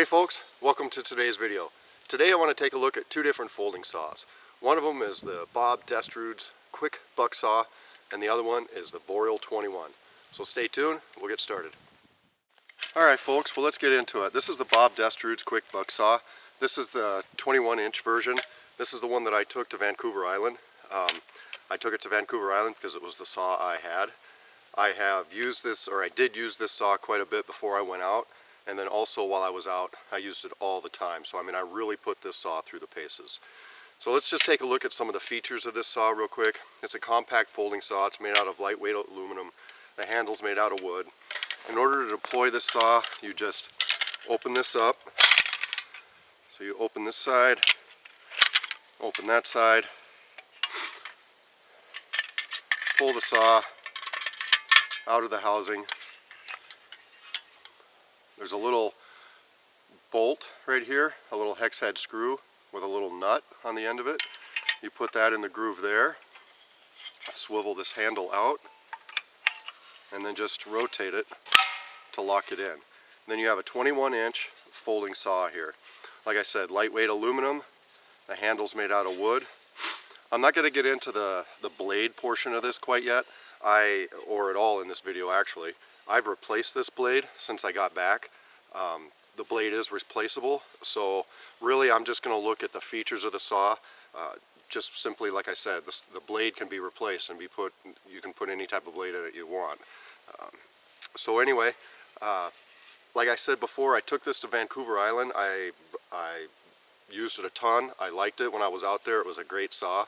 Hey folks, welcome to today's video. Today I want to take a look at two different folding saws. One of them is the Bob Dustrude's quick buck saw, and the other one is the Boreal 21. So stay tuned, we'll get started. Alright folks, well let's get into it. This is the Bob Dustrude's quick buck saw. This is the 21-inch version. This is the one that I took to Vancouver Island. I took it to Vancouver Island because it was the saw I had. I did use this saw quite a bit before I went out. And then also while I was out, I used it all the time. So I mean, I really put this saw through the paces. So let's just take a look at some of the features of this saw real quick. It's a compact folding saw. It's made out of lightweight aluminum. The handle's made out of wood. In order to deploy this saw, you just open this up. So you open this side, open that side, pull the saw out of the housing. There's a little bolt right here, a little hex head screw with a little nut on the end of it. You put that in the groove there, swivel this handle out, and then just rotate it to lock it in. And then you have a 21-inch folding saw here. Like I said, lightweight aluminum. The handle's made out of wood. I'm not going to get into the blade portion of this quite yet, or at all in this video actually. I've replaced this blade since I got back. The blade is replaceable, so really I'm just going to look at the features of the saw. Just simply, like I said, the blade can be replaced and you can put any type of blade in it you want. So anyway, like I said before, I took this to Vancouver Island. I used it a ton. I liked it when I was out there. It was a great saw.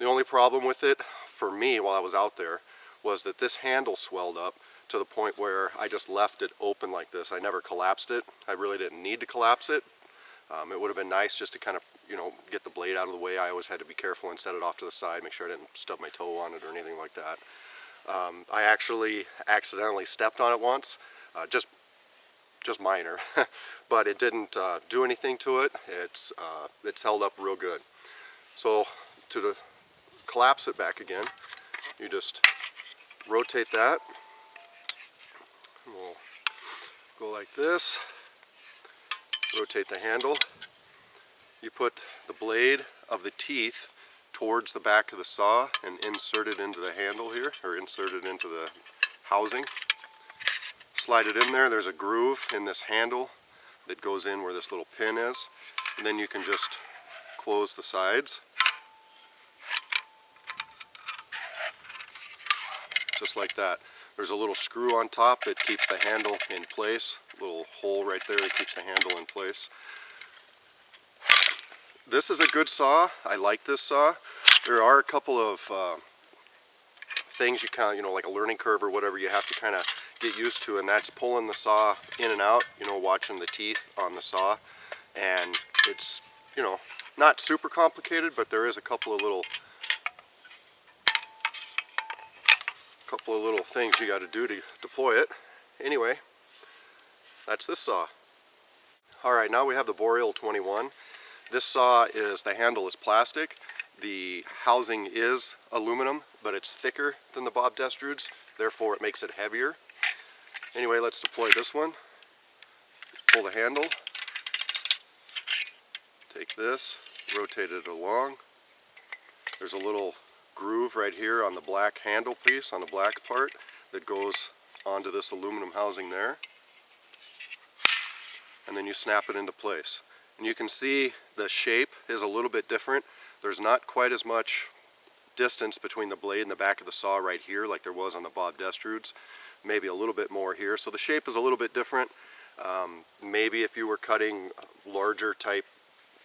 The only problem with it, for me while I was out there, was that this handle swelled up to the point where I just left it open like this. I never collapsed it. I really didn't need to collapse it. It would have been nice just to kind of, get the blade out of the way. I always had to be careful and set it off to the side, make sure I didn't stub my toe on it or anything like that. I actually accidentally stepped on it once, just minor, but it didn't do anything to it. It's held up real good. So to collapse it back again, you just rotate that. We'll go like this, rotate the handle. You put the blade of the teeth towards the back of the saw and insert it into the handle here, or insert it into the housing. Slide it in there. There's a groove in this handle that goes in where this little pin is. And then you can just close the sides. Just like that. There's a little screw on top that keeps the handle in place. A little hole right there that keeps the handle in place. This is a good saw. I like this saw. There are a couple of things you kind of, like a learning curve or whatever you have to kind of get used to, and that's pulling the saw in and out, watching the teeth on the saw. And it's, not super complicated, but there is a couple of little things you got to do to deploy it. Anyway, that's this saw. Alright, now we have the Boreal 21. This saw the handle is plastic. The housing is aluminum, but it's thicker than the Bob Dustrude's, therefore it makes it heavier. Anyway, let's deploy this one. Pull the handle. Take this, rotate it along. There's a little groove right here on the black handle piece, on the black part, that goes onto this aluminum housing there. And then you snap it into place. And you can see the shape is a little bit different. There's not quite as much distance between the blade and the back of the saw right here like there was on the Bob Dustrude's. Maybe a little bit more here. So the shape is a little bit different. Maybe if you were cutting larger type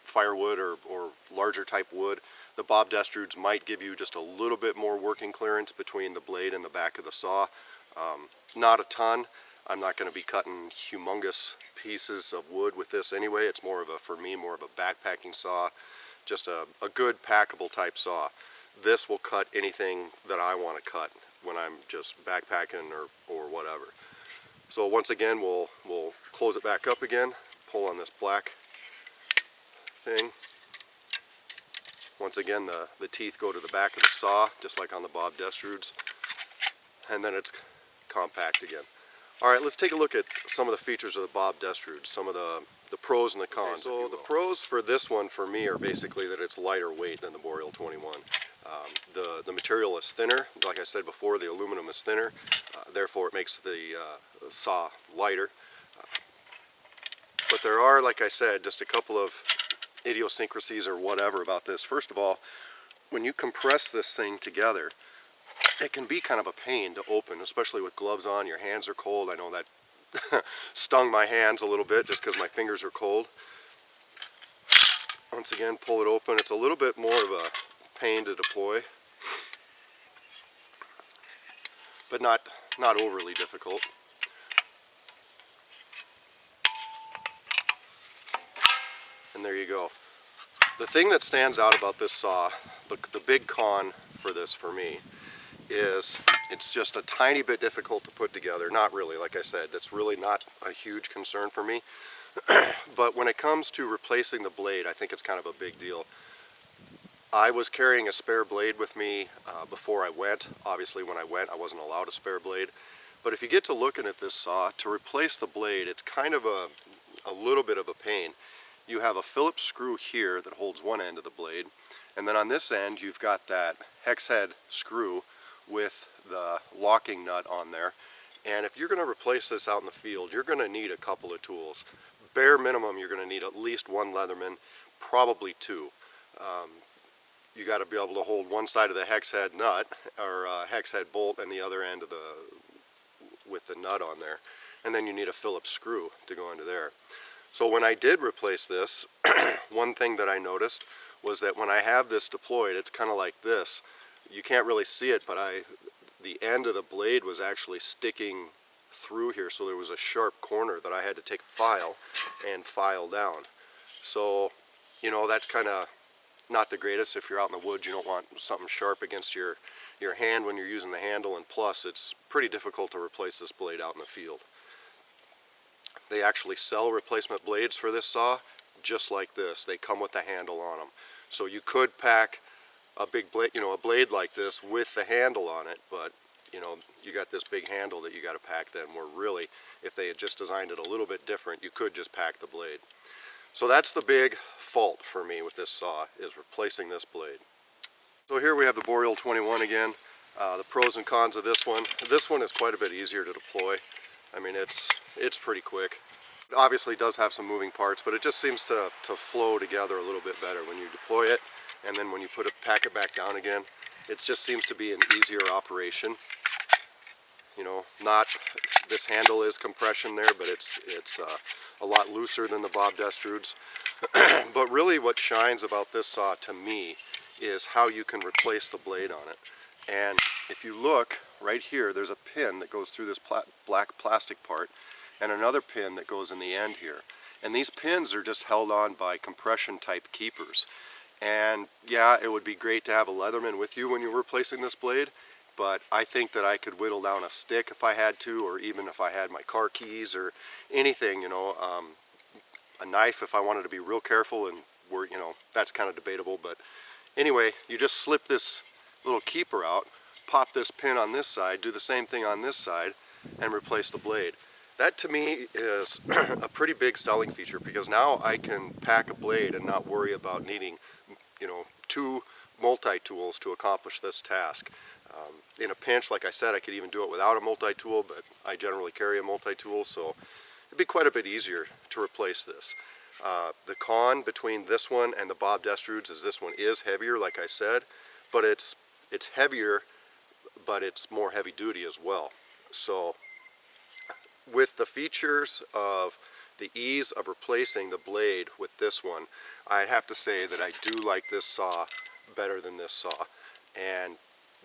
firewood or larger type wood, the Bob Dustrude's might give you just a little bit more working clearance between the blade and the back of the saw. Not a ton. I'm not going to be cutting humongous pieces of wood with this anyway. It's for me, more of a backpacking saw. Just a good packable type saw. This will cut anything that I want to cut when I'm just backpacking or whatever. So once again, we'll close it back up again, pull on this black thing. Once again, the teeth go to the back of the saw, just like on the Bob Dustrude's, and then it's compact again. All right, let's take a look at some of the features of the Bob Dustrude, some of the pros and the cons. Okay, so the pros for this one for me are basically that it's lighter weight than the Boreal 21. The material is thinner. Like I said before, the aluminum is thinner, therefore it makes the saw lighter. But there are, like I said, just a couple of idiosyncrasies or whatever about this. First of all, when you compress this thing together, it can be kind of a pain to open, especially with gloves on. Your hands are cold. I know that stung my hands a little bit just because my fingers are cold. Once again, pull it open. It's a little bit more of a pain to deploy, but not overly difficult. And there you go. The thing that stands out about this saw, the big con for this for me, is it's just a tiny bit difficult to put together. Not really, like I said, that's really not a huge concern for me. But when it comes to replacing the blade, I think it's kind of a big deal. I was carrying a spare blade with me before I went. Obviously when I went I wasn't allowed a spare blade. But if you get to looking at this saw, to replace the blade, it's kind of a little bit of a pain. You have a Phillips screw here that holds one end of the blade, and then on this end you've got that hex head screw with the locking nut on there. And if you're going to replace this out in the field, you're going to need a couple of tools. Bare minimum, you're going to need at least one Leatherman, probably two. You got to be able to hold one side of the hex head nut or hex head bolt and the other end of with the nut on there. And then you need a Phillips screw to go into there. So when I did replace this, one thing that I noticed was that when I have this deployed, it's kind of like this. You can't really see it, but the end of the blade was actually sticking through here, so there was a sharp corner that I had to take a file and file down. So, you know, that's kind of not the greatest. If you're out in the woods, you don't want something sharp against your hand when you're using the handle, and plus it's pretty difficult to replace this blade out in the field. They actually sell replacement blades for this saw just like this. They come with the handle on them. So you could pack a big blade, a blade like this with the handle on it, but you got this big handle that you got to pack then, where really if they had just designed it a little bit different, you could just pack the blade. So that's the big fault for me with this saw, is replacing this blade. So here we have the Boreal 21 again. The pros and cons of this one. This one is quite a bit easier to deploy. I mean, it's pretty quick. It obviously does have some moving parts, but it just seems to flow together a little bit better when you deploy it, and then when you pack it back down again. It just seems to be an easier operation. This handle is compression there, but it's a lot looser than the Bob Dustrude's. But really what shines about this saw to me is how you can replace the blade on it. And if you look right here, there's a pin that goes through this black plastic part, and another pin that goes in the end here. And these pins are just held on by compression type keepers. And yeah, it would be great to have a Leatherman with you when you're replacing this blade, but I think that I could whittle down a stick if I had to, or even if I had my car keys or anything, a knife if I wanted to be real careful, and that's kind of debatable. But anyway, you just slip this little keeper out, pop this pin on this side, do the same thing on this side, and replace the blade. That to me is a pretty big selling feature, because now I can pack a blade and not worry about needing two multi-tools to accomplish this task. In a pinch, like I said, I could even do it without a multi-tool, but I generally carry a multi-tool, so it'd be quite a bit easier to replace this. The con between this one and the Bob Dustrude's is this one is heavier, like I said, but it's heavier, but it's more heavy duty as well. So with the features of the ease of replacing the blade with this one, I have to say that I do like this saw better than this saw. And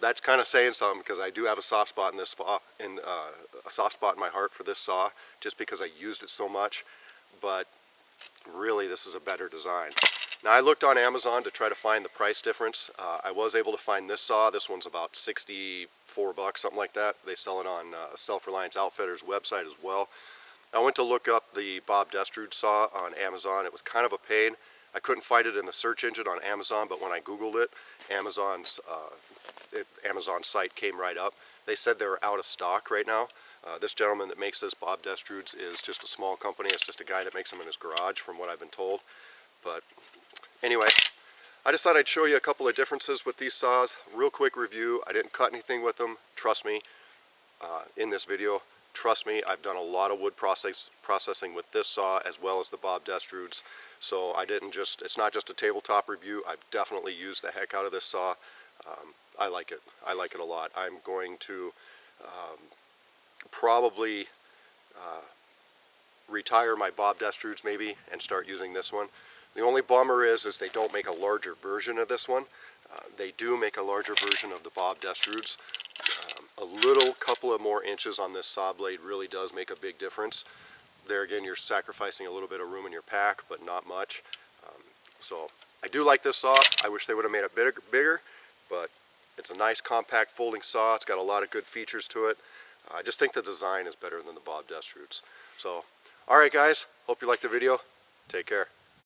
that's kind of saying something, because I do have a soft spot in this saw, a soft spot in my heart for this saw, just because I used it so much. But really, this is a better design. Now, I looked on Amazon to try to find the price difference. I was able to find this saw. This one's about $64, something like that. They sell it on Self-Reliance Outfitters website as well. I went to look up the Bob Dustrude saw on Amazon. It was kind of a pain. I couldn't find it in the search engine on Amazon, but when I Googled it, Amazon's site came right up. They said they were out of stock right now. This gentleman that makes this, Bob Dustrude, is just a small company. It's just a guy that makes them in his garage, from what I've been told. But anyway, I just thought I'd show you a couple of differences with these saws. Real quick review. I didn't cut anything with them. Trust me, in this video. Trust me, I've done a lot of wood processing with this saw as well as the Bob Dustrude's. So I didn't just, it's not just a tabletop review. I've definitely used the heck out of this saw. I like it. I like it a lot. I'm going to probably retire my Bob Dustrude's maybe and start using this one. The only bummer is they don't make a larger version of this one. They do make a larger version of the Bob Dustrude's. A little couple of more inches on this saw blade really does make a big difference. There again, you're sacrificing a little bit of room in your pack, but not much. So I do like this saw. I wish they would have made it bigger, but it's a nice compact folding saw. It's got a lot of good features to it. I just think the design is better than the Bob Dustrude's. So, alright guys, hope you liked the video. Take care.